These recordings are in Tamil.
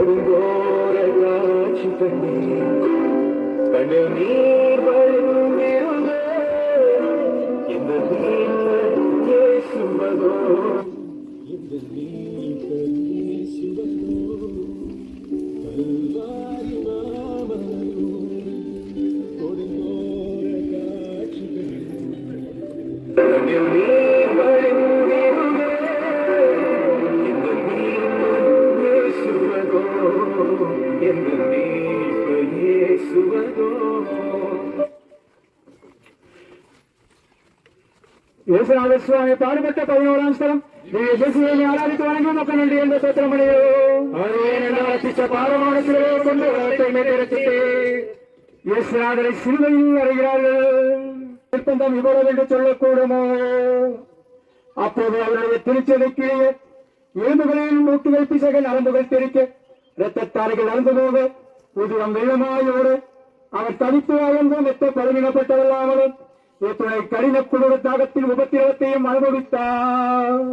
கொடுங்கோர காட்சி கண்ணில் நீர் வழிந்திருந்த இந்த நீர் இயேசுவதோ இந்த நீர் இயேசுவதோ கல்வாரி மாமலையோ கொடுங்கோர காட்சி கண்ணில் நீர் வழிந்திருந்த இந்த நீர் இயேசுவதோ இந்த நீர் இயேசுவதோ. இயேசுநாதர் சுவாமி பாடுபட்ட 11ஆம் ஸ்தலம் ஆராதித்து வணங்கி மக்கள் நன்றி என்ற சத்திரமடையோ பாரமான சிலுவையை கொண்டு உலகத்தை மேற்கொண்டு இயேசுநாதரை சிலுவையில் அறைகிறார்கள். நிர்பந்தம் இவ்வளவு என்று சொல்லக்கூடுமோ? அப்போது அவருடைய திருச்செதைக்கு எலும்புகளில் மூட்டுகள் பிசக நரம்புகள் தெரிக்க இரத்தத்தாரைகள் நடந்து போக உதிரம் வெள்ளமாயோடு அவர் தனித்து அயர்ந்து மெத்த பழமினப்பட்டதல்லாமலும் துணை கடின குளிர தாகத்தில் உபத்திரவத்தையும் அனுபவித்தார்.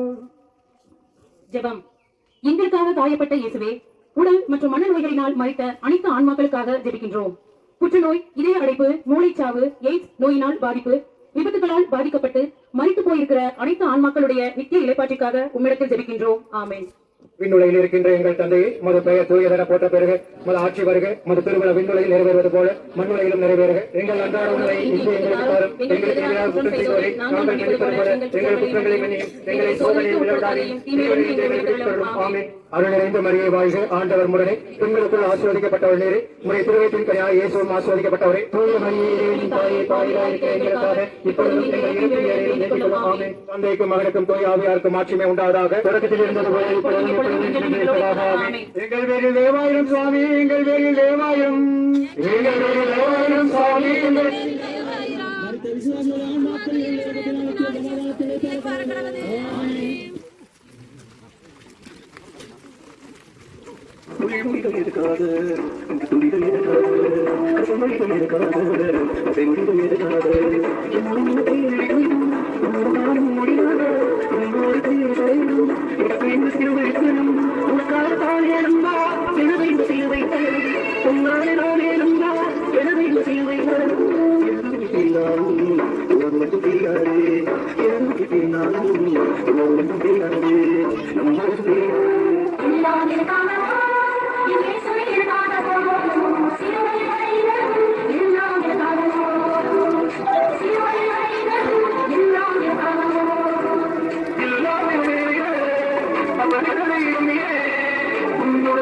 ஜெபம். எங்களுக்காக காயப்பட்ட இயேசுவே, உடல் மற்றும் மன நோய்களினால் மறித்த அனைத்து ஆன்மாக்களுக்காக ஜெபிக்கின்றோம். புற்றுநோய், இதய அடைப்பு, மூளைச்சாவு, எய்ட்ஸ் நோயினால் பாதிப்பு, விபத்துகளால் பாதிக்கப்பட்டு மறித்து போயிருக்கிற அனைத்து ஆன்மாக்களுடைய நித்திய இளைப்பாற்றிற்காக உம்மிடத்தில் ஜெபிக்கின்றோம். ஆமென். விண்ணுலையில் இருக்கின்ற எங்கள் தந்தையை மது பெயர் தூயதென போற்ற பெறுக, மது ஆட்சி வருக, மது திருவிழா விண்ணுலையில் நிறைவேறுவது போல மண்ணுலையிலும் நிறைவேறுக. எங்கள் அன்றாட உணவை இன்று எங்களுக்கு தாரும். எங்களுக்கு எதிராக குற்றம் செய்தோரை நாங்கள் மன்னிப்பது போல எங்கள் குற்றங்களை மன்னியும். எங்களை சோதனையில் விளையாடாதையும் தீமையிலிருந்து எங்களை விடுவித்தருளும். ஆமென். அருள் நிறைந்த மரியே வாழ்க, ஆண்டவர் முடனே, பெண்களுக்குள் ஆசீர்வதிக்கப்பட்டவள் நீரே, உம்முடைய திருவயிற்றின் கனியாகிய இயேசுவும் ஆசீர்வதிக்கப்பட்டவரே. தூய மரியே தாயே, பாவிகளாயிருக்கிற எங்களுக்காக இப்பொழுதும் எங்கள் இறப்பின் வேளையிலும் வேண்டிக் கொள்ளும். ஆமென். தந்தைக்கும் மகனுக்கும் தூய ஆவியாருக்கும் மாட்சிமை உண்டாவதாக. தொடக்கத்தில் இருந்தது போல இப்பொழுதும் எங்கள் பேரில் தேவாயிரம் சுவாமி, எங்கள் பேரில் தேவாயிரம், எங்கள் பேரில் தேவாயிரம் சுவாமி, எங்கள் இருக்காது உன்னோட